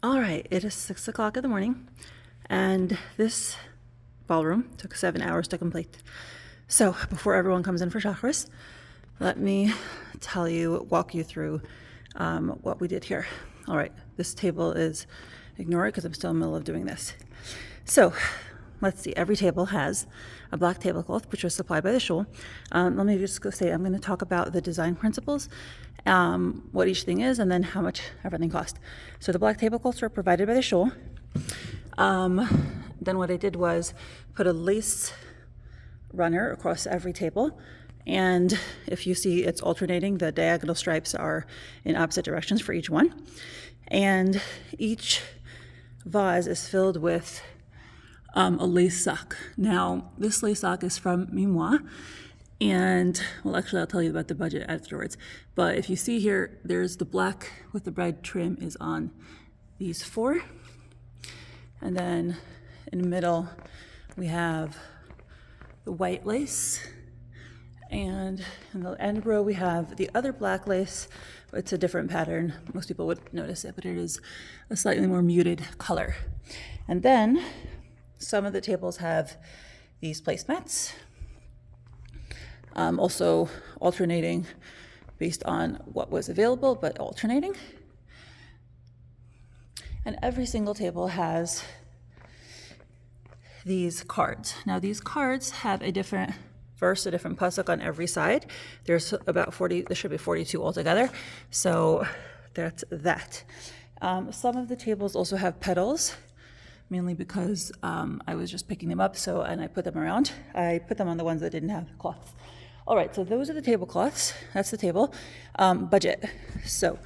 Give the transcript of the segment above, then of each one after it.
All right, it is 6 o'clock in the morning, and this ballroom took 7 hours to complete. So before everyone comes in for chakras, let me walk you through what we did here. All right, this table is, ignore it because I'm still in the middle of doing this. So let's see, every table has a black tablecloth, which was supplied by the shul. Let me just go say, I'm going to talk about the design principles, what each thing is, and then how much everything cost. So the black tablecloths were provided by the shul. Then what I did was put a lace runner across every table. And if you see it's alternating, the diagonal stripes are in opposite directions for each one. And each vase is filled with a lace sock. Now, this lace sock is from Mimois. And, well, actually, I'll tell you about the budget afterwards. But if you see here, there's the black with the red trim is on these four. And then in the middle, we have the white lace. And in the end row, we have the other black lace. It's a different pattern. Most people would notice it, but it is a slightly more muted color. And then some of the tables have these placemats, also alternating based on what was available, but alternating. And every single table has these cards. Now these cards have a different verse, a different pasuk on every side. There's about 40, there should be 42 altogether. So that's that. Some of the tables also have petals, mainly because I was just picking them up, and I put them around. I put them on the ones that didn't have cloths. All right, so those are the tablecloths. That's the table. Budget. So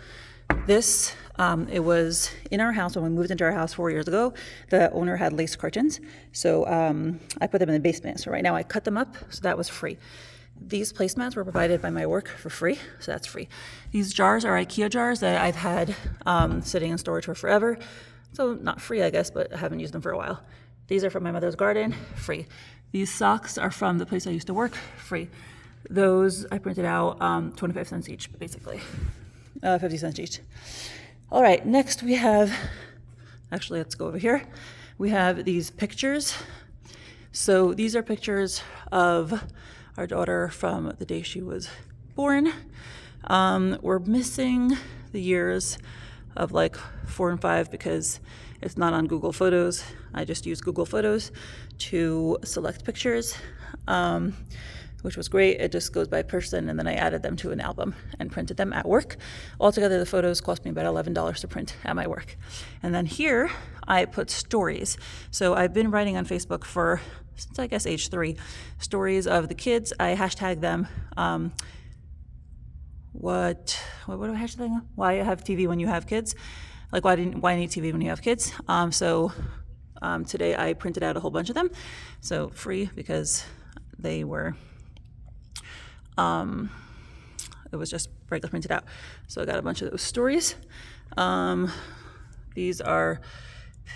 this, it was in our house when we moved into our house 4 years ago. The owner had lace curtains, so I put them in the basement. So right now I cut them up, so that was free. These placemats were provided by my work for free, so that's free. These jars are IKEA jars that I've had sitting in storage for forever. So not free, I guess, but I haven't used them for a while. These are from my mother's garden, free. These socks are from the place I used to work, free. Those I printed out 25 cents each, basically. 50 cents each. All right, next we have, actually let's go over here. We have these pictures. So these are pictures of our daughter from the day she was born. We're missing the years of like 4 and 5 because it's not on Google Photos. I just use Google Photos to select pictures, which was great. It just goes by person, and then I added them to an album and printed them at work. Altogether, the photos cost me about $11 to print at my work. And then here, I put stories. So I've been writing on Facebook since I guess age 3, stories of the kids. I hashtag them. What do I hashtag them? Why have TV when you have kids? Like why need TV when you have kids? Today I printed out a whole bunch of them, so free because they were. It was just regular printed out. So I got a bunch of those stories. These are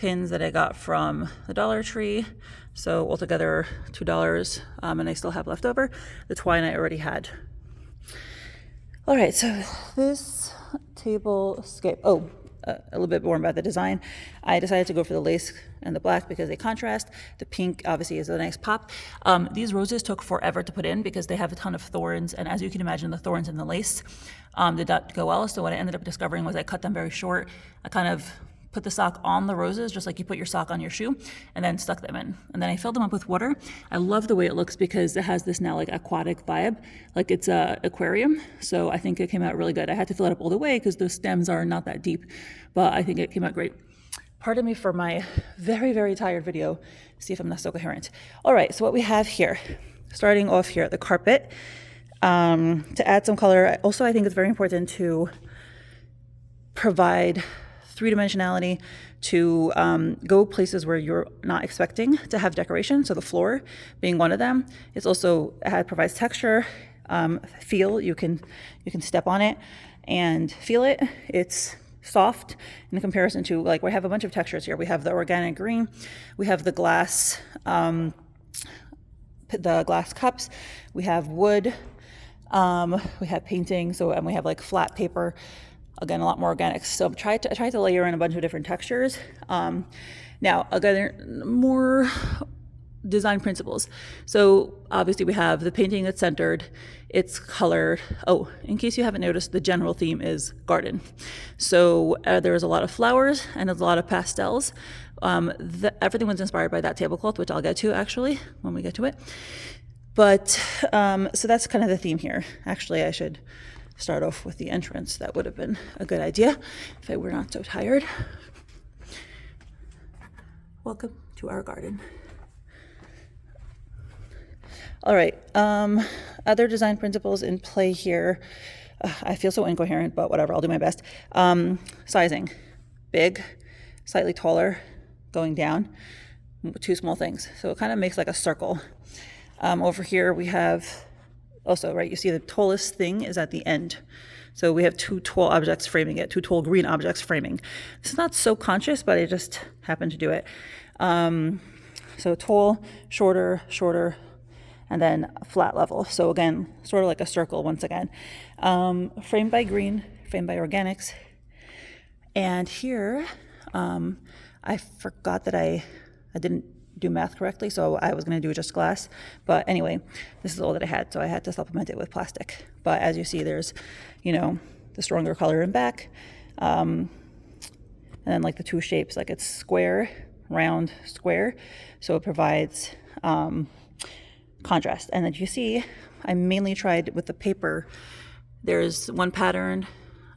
pins that I got from the Dollar Tree. So altogether $2, and I still have left over. The twine I already had. All right, so this table scape. A little bit more about the design. I decided to go for the lace and the black because they contrast. The pink obviously is a nice pop. These roses took forever to put in because they have a ton of thorns, and as you can imagine, the thorns in the lace did not go well. So what I ended up discovering was I cut them very short. I kind of put the sock on the roses, just like you put your sock on your shoe, and then stuck them in. And then I filled them up with water. I love the way it looks because it has this now like aquatic vibe, like it's a aquarium. So I think it came out really good. I had to fill it up all the way because the stems are not that deep, but I think it came out great. Pardon me for my very, very tired video. See if I'm not so coherent. All right, so what we have here, starting off here, the carpet. To add some color, also I think it's very important to provide three-dimensionality, to go places where you're not expecting to have decoration. So the floor being one of them. It provides texture, feel. You can step on it and feel it. It's soft in comparison to, like, we have a bunch of textures here. We have the organic green, we have the glass cups, we have wood, we have painting, and we have like flat paper. Again, a lot more organics. So I tried to layer in a bunch of different textures. Now, again, more design principles. So obviously we have the painting that's centered, it's colored. Oh, in case you haven't noticed, the general theme is garden. So there's a lot of flowers and there's a lot of pastels. Everything was inspired by that tablecloth, which I'll get to actually when we get to it. But so that's kind of the theme here. Actually, I should start off with the entrance. That would have been a good idea if I were not so tired. Welcome to our garden. All right, other design principles in play here. I feel so incoherent, but whatever, I'll do my best. Sizing, big, slightly taller, going down, two small things. So it kind of makes like a circle. Over here we have, also, right, you see the tallest thing is at the end. So we have two tall objects framing it, two tall green objects framing. This is not so conscious, but I just happened to do it. So tall, shorter, shorter, and then flat level. So again, sort of like a circle once again. Framed by green, framed by organics. And here, I forgot that I didn't do math correctly, so I was gonna do just glass. But anyway, this is all that I had, so I had to supplement it with plastic. But as you see, there's, the stronger color in back. And then like the two shapes, like it's square, round, square. So it provides contrast. And then you see, I mainly tried with the paper. There's one pattern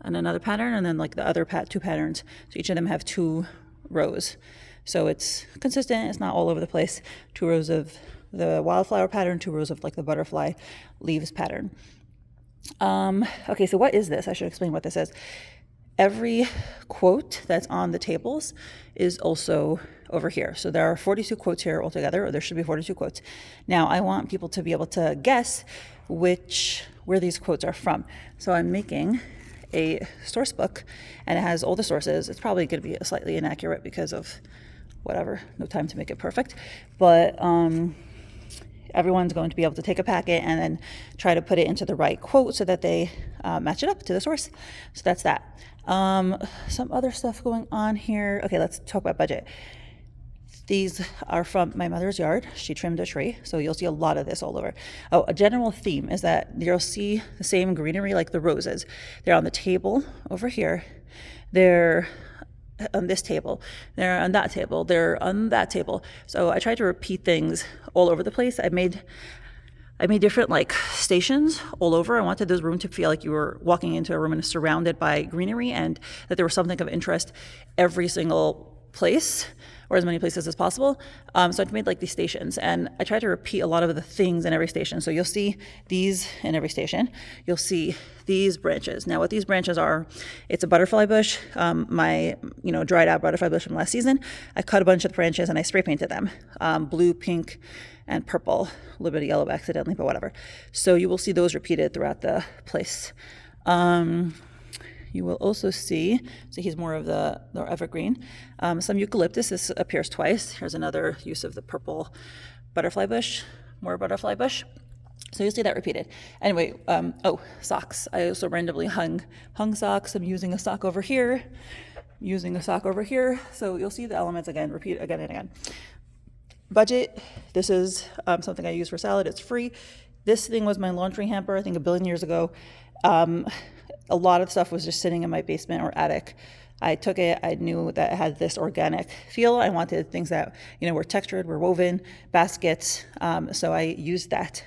and another pattern, and then like the other two patterns. So each of them have 2 rows. So it's consistent, it's not all over the place. 2 rows of the wildflower pattern, 2 rows of like the butterfly leaves pattern. Okay, so what is this? I should explain what this is. Every quote that's on the tables is also over here. So there are 42 quotes here altogether, or there should be 42 quotes. Now I want people to be able to guess where these quotes are from. So I'm making a source book, and it has all the sources. It's probably going to be slightly inaccurate because of whatever, no time to make it perfect. But everyone's going to be able to take a packet and then try to put it into the right quote so that they match it up to the source. So that's that. Some other stuff going on here. Okay, let's talk about budget. These are from my mother's yard. She trimmed a tree, so you'll see a lot of this all over. Oh, a general theme is that you'll see the same greenery like the roses. They're on the table over here. They're on this table. They're on that table. They're on that table. So I tried to repeat things all over the place. I made different like stations all over. I wanted this room to feel like you were walking into a room and surrounded by greenery, and that there was something of interest every single place, or as many places as possible. So I made like these stations, and I tried to repeat a lot of the things in every station. So you'll see these in every station. You'll see these branches. Now what these branches are, it's a butterfly bush, my dried out butterfly bush from last season. I cut a bunch of the branches and I spray painted them, blue, pink, and purple, a little bit of yellow accidentally, but whatever. So you will see those repeated throughout the place. You will also see, so he's more of the evergreen, some eucalyptus. This appears twice. Here's another use of the purple butterfly bush, more butterfly bush. So you'll see that repeated. Anyway, socks. I also randomly hung socks. I'm using a sock over here, using a sock over here. So you'll see the elements again, repeat again and again. Budget. This is something I use for salad. It's free. This thing was my laundry hamper, I think 1 billion years ago. A lot of stuff was just sitting in my basement or attic. I took it, I knew that it had this organic feel. I wanted things that, were textured, were woven, baskets. So I used that.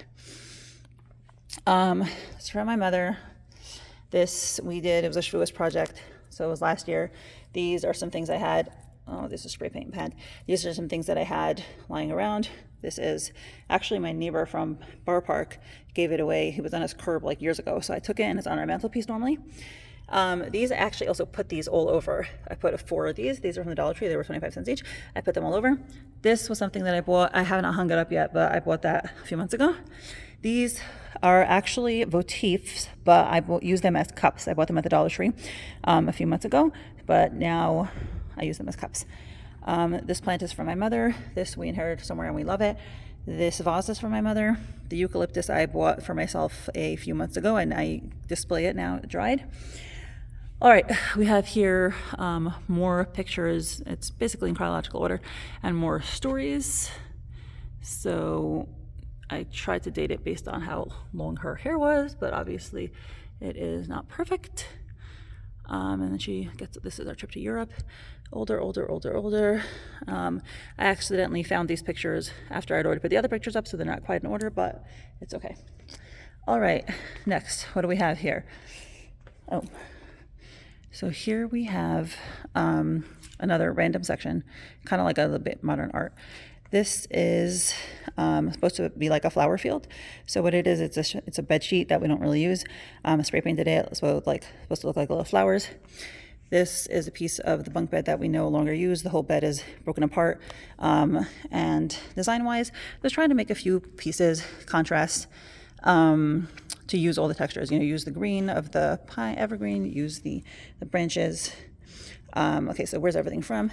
It's from my mother. This it was a Shavuot project. So it was last year. These are some things I had. Oh, this is spray paint pad. These are some things that I had lying around. This is actually my neighbor from Borough Park gave it away. He was on his curb like years ago. So I took it, and it's on our mantelpiece normally. These, I actually also put these all over. I put 4 of these. These are from the Dollar Tree. They were 25 cents each. I put them all over. This was something that I bought. I haven't hung it up yet, but I bought that a few months ago. These are actually votifs, but I use them as cups. I bought them at the Dollar Tree a few months ago, but now I use them as cups. This plant is from my mother. This we inherited somewhere and we love it. This vase is from my mother. The eucalyptus I bought for myself a few months ago, and I display it now dried. All right, we have here more pictures. It's basically in chronological order, and more stories. So I tried to date it based on how long her hair was, but obviously it is not perfect. And then she gets, this is our trip to Europe. Older. I accidentally found these pictures after I'd already put the other pictures up, so they're not quite in order, but it's okay. All right, next, what do we have here? Oh, so here we have another random section, kind of like a little bit modern art. This is supposed to be like a flower field. So what it is, it's a bed sheet that we don't really use. Spray painted it, so supposed to look like little flowers. This is a piece of the bunk bed that we no longer use. The whole bed is broken apart. And design-wise, just trying to make a few pieces contrast to use all the textures. You know, use the green of the pine evergreen, use the branches. Okay, so where's everything from?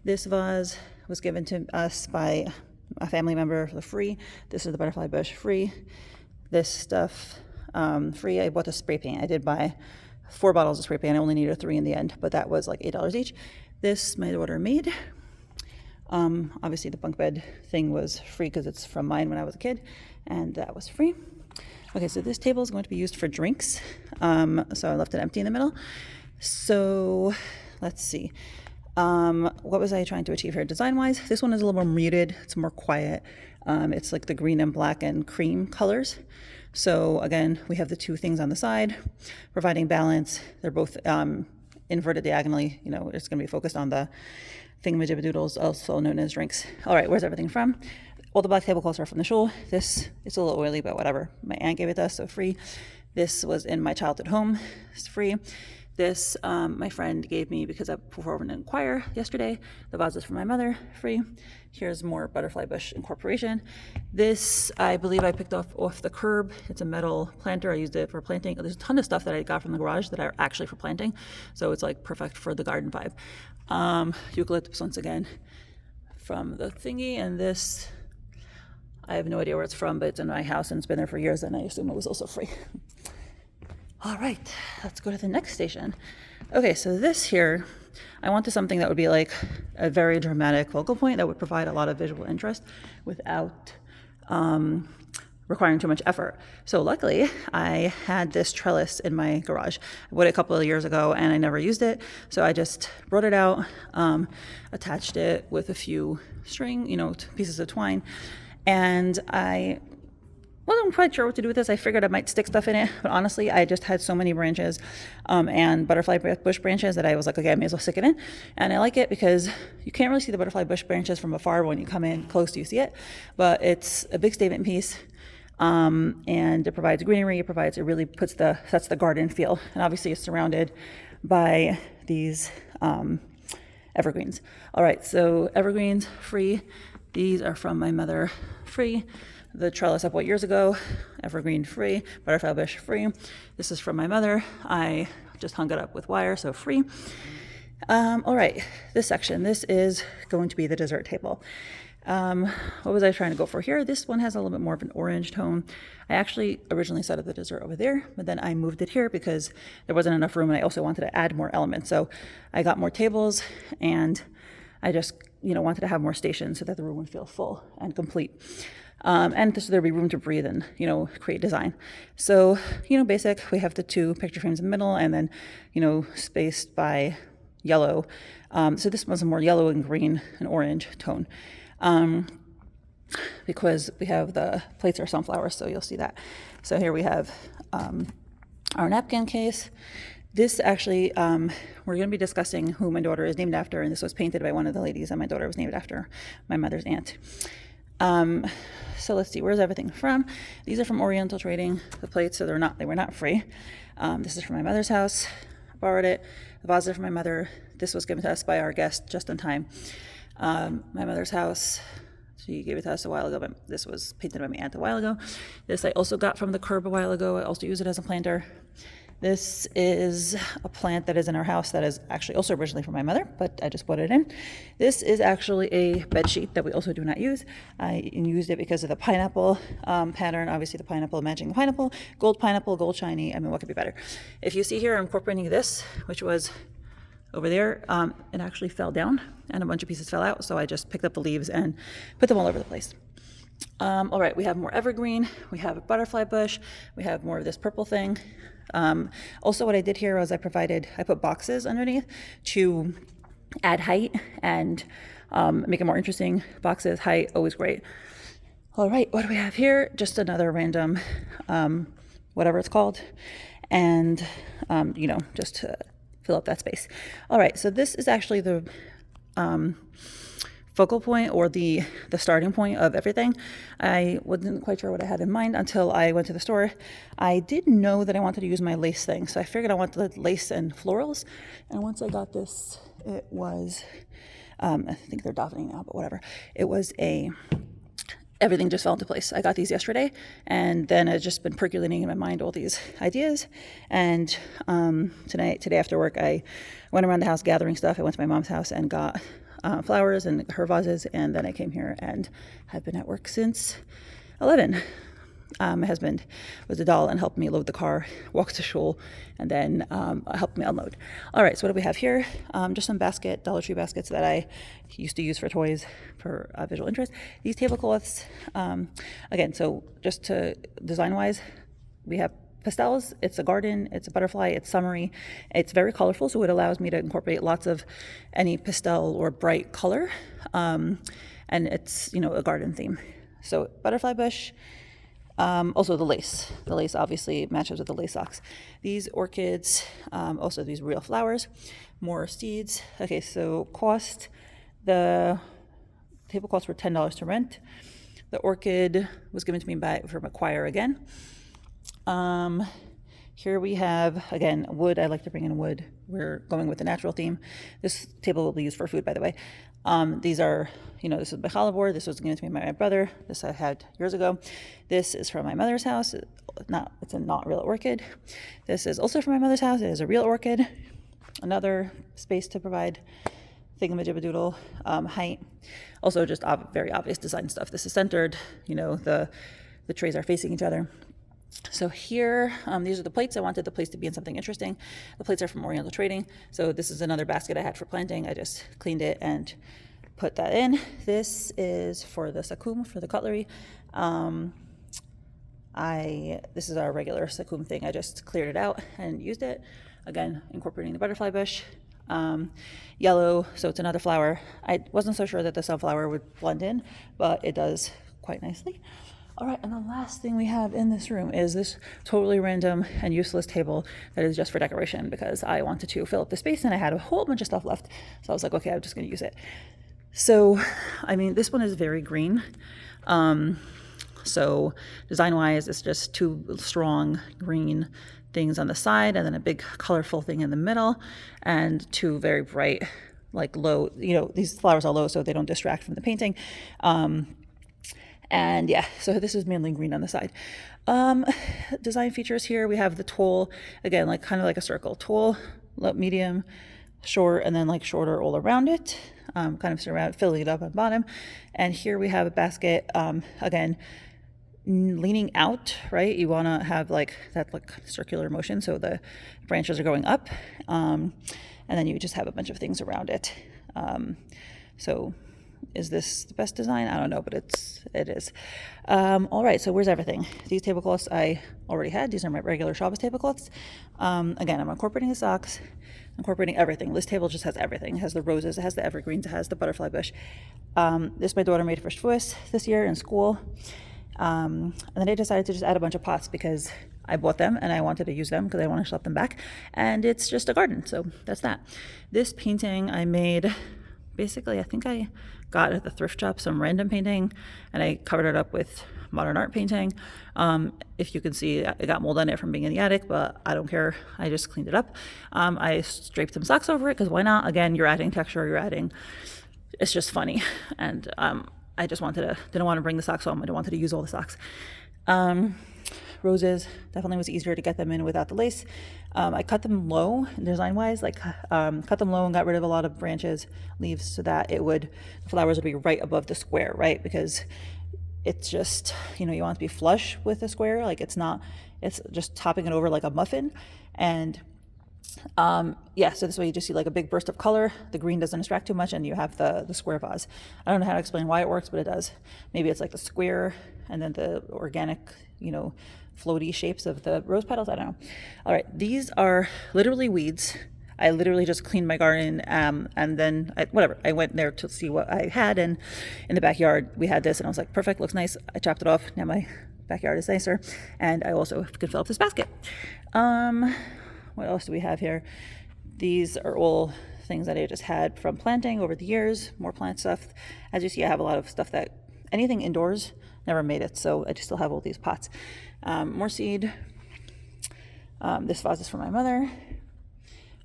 This vase was given to us by a family member for free. This is the butterfly bush, free. This stuff, free. I bought the spray paint. I did buy 4 bottles of spray paint. I only needed 3 in the end, but that was like $8 each. This my daughter made. Obviously the bunk bed thing was free because it's from mine when I was a kid, and that was free. Okay, so this table is going to be used for drinks. So I left it empty in the middle. So let's see. What was I trying to achieve here design-wise? This one is a little more muted. It's more quiet. It's like the green and black and cream colors. So again, we have the 2 things on the side, providing balance. They're both inverted diagonally. You know, it's going to be focused on the thingamajibbadoodles, also known as drinks. All right, where's everything from? All the black tablecloths are from the shul. This, it's a little oily, but whatever. My aunt gave it to us, so free. This was in my childhood home. It's free. This, my friend gave me because I performed in choir yesterday. The vase is from my mother, free. Here's more butterfly bush incorporation. This, I believe I picked off the curb. It's a metal planter. I used it for planting. There's a ton of stuff that I got from the garage that are actually for planting. So it's like perfect for the garden vibe. Eucalyptus once again from the thingy. And this, I have no idea where it's from, but it's in my house and it's been there for years, and I assume it was also free. All right, let's go to the next station. Okay, so this here, I wanted something that would be like a very dramatic focal point that would provide a lot of visual interest without requiring too much effort. So luckily, I had this trellis in my garage. I bought it a couple of years ago and I never used it. So I just brought it out, attached it with a few string, pieces of twine. And I wasn't quite sure what to do with this. I figured I might stick stuff in it, but honestly, I just had so many branches and butterfly bush branches that I was like, okay, I may as well stick it in. And I like it because you can't really see the butterfly bush branches from afar. When you come in close, you see it, but it's a big statement piece. And it provides greenery. It really sets the garden feel. And obviously it's surrounded by these evergreens. All right, so evergreens, free. These are from my mother, free. The trellis I bought years ago, evergreen, free. Butterfly bush, free. This is from my mother. I just hung it up with wire, so free. All right, this section, this is going to be the dessert table. What was I trying to go for here? This one has a little bit more of an orange tone. I actually originally set up the dessert over there, but then I moved it here because there wasn't enough room, and I also wanted to add more elements. So I got more tables, and I just, wanted to have more stations so that the room would feel full and complete. And so there'd be room to breathe and, create design. So, basic, we have the 2 picture frames in the middle and then, spaced by yellow. So this one's a more yellow and green and orange tone. Because we have the plates are sunflowers, so you'll see that. So here we have our napkin case. This actually, we're going to be discussing who my daughter is named after, and this was painted by one of the ladies, and my daughter was named after my mother's aunt. So let's see, where's everything from? These are from Oriental Trading, the plates, so they were not free. This is from my mother's house. I borrowed it. The vase is from my mother. This was given to us by our guest just in time. My mother's house, she gave it to us a while ago, but this was painted by my aunt a while ago. This I also got from the curb a while ago. I also use it as a planter. This is a plant that is in our house that is actually also originally from my mother, but I just put it in. This is actually a bed sheet that we also do not use. I used it because of the pineapple pattern. Obviously the pineapple, matching the pineapple, gold shiny. I mean, what could be better? If you see here, I'm incorporating this, which was over there. It actually fell down and a bunch of pieces fell out. So I just picked up the leaves and put them all over the place. All right, we have more evergreen, we have a butterfly bush, we have more of this purple thing. Also what I did here was I put boxes underneath to add height and make it more interesting. Boxes, height, always great. All right, what do we have here? Just another random, whatever it's called. And, just to fill up that space. All right, so this is actually the focal point or the starting point of everything. I wasn't quite sure what I had in mind until I went to the store. I did know that I wanted to use my lace thing, so I figured I wanted lace and florals. And once I got this, it was, I think they're davening now, but whatever. It was everything just fell into place. I got these yesterday, and then I've just been percolating in my mind all these ideas. And today after work, I went around the house gathering stuff. I went to my mom's house and got flowers and her vases, and then I came here and have been at work since 11. My husband was a doll and helped me load the car, walk to shul, and then helped me unload. All right, so what do we have here? Just some Dollar Tree baskets that I used to use for toys for visual interest. These tablecloths, again, so just to design-wise, we have pastels. It's a garden, it's a butterfly, it's summery, it's very colorful, so it allows me to incorporate lots of any pastel or bright color, and it's, a garden theme. So butterfly bush, also the lace obviously matches with the lace socks. These orchids, also these real flowers, more seeds. Okay, so the tablecloths were $10 to rent. The orchid was given to me from a choir again. Here we have, again, wood. I like to bring in wood. We're going with the natural theme. This table will be used for food, by the way. These are, this is my challah board. This was given to me by my brother. This I had years ago. This is from my mother's house. It's a not real orchid. This is also from my mother's house. It is a real orchid. Another space to provide thingamajibbadoodle, height. Also just very obvious design stuff. This is centered, the trays are facing each other. So here, these are the plates. I wanted the plates to be in something interesting. The plates are from Oriental Trading. So this is another basket I had for planting. I just cleaned it and put that in. This is for the sakum, for the cutlery. This is our regular sakum thing. I just cleared it out and used it. Again, incorporating the butterfly bush. Yellow, so it's another flower. I wasn't so sure that the sunflower would blend in, but it does quite nicely. All right, and the last thing we have in this room is this totally random and useless table that is just for decoration because I wanted to fill up the space and I had a whole bunch of stuff left. So I was like, okay, I'm just gonna use it. So, this one is very green. So design-wise, it's just two strong green things on the side and then a big colorful thing in the middle and two very bright, low, these flowers are low so they don't distract from the painting. And yeah, so this is mainly green on the side. Design features here, we have the tool, again, kind of like a circle. Tool, medium, short, and then shorter all around it, kind of filling it up on bottom. And here we have a basket, again, leaning out, right? You want to have that circular motion so the branches are going up. And then you just have a bunch of things around it. So is this the best design? I don't know, but it is. All right, so where's everything? These tablecloths I already had. These are my regular Shabbos tablecloths. Again, I'm incorporating the socks, incorporating everything. This table just has everything. It has the roses, it has the evergreens, it has the butterfly bush. This my daughter made for Shavuot this year in school. And then I decided to just add a bunch of pots because I bought them and I wanted to use them because I want to schlep them back. And it's just a garden, so that's that. This painting I made, basically, I think I got at the thrift shop some random painting and I covered it up with modern art painting. If you can see, it got mold on it from being in the attic, but I don't care. I just cleaned it up. I draped some socks over it because why not? Again, you're adding texture, it's just funny. And I just didn't want to bring the socks home. I wanted to use all the socks. roses. Definitely was easier to get them in without the lace. I cut them low design-wise, like cut them low and got rid of a lot of branches, leaves, so that the flowers would be right above the square, right? Because it's just, you want it to be flush with the square. Like it's just topping it over like a muffin. And yeah, so this way you just see like a big burst of color. The green doesn't distract too much, and you have the square vase. I don't know how to explain why it works, but it does. Maybe it's like the square and then the organic, floaty shapes of the rose petals. I don't know. All right, these are literally weeds. I literally just cleaned my garden, and then I went there to see what I had, and in the backyard we had this, and I was like, perfect, looks nice. I chopped it off. Now my backyard is nicer, and I also could fill up this basket. What else do we have here? These are all things that I just had from planting over the years, more plant stuff. As you see, I have a lot of stuff that anything indoors never made it, so I just still have all these pots. More seed. This vase is for my mother.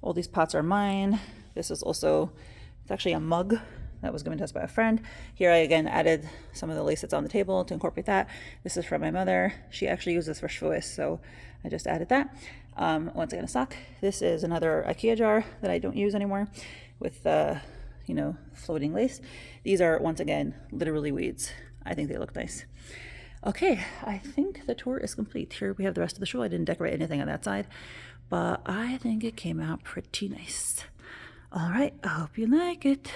All these pots are mine. This is also, it's actually a mug that was given to us by a friend. Here I again added some of the lace that's on the table to incorporate that. This is from my mother. She actually uses this for Shavuot, so I just added that. Once again, a sock. This is another IKEA jar that I don't use anymore with, floating lace. These are, once again, literally weeds. I think they look nice. Okay, I think the tour is complete. Here we have the rest of the show. I didn't decorate anything on that side, but I think it came out pretty nice. All right, I hope you like it.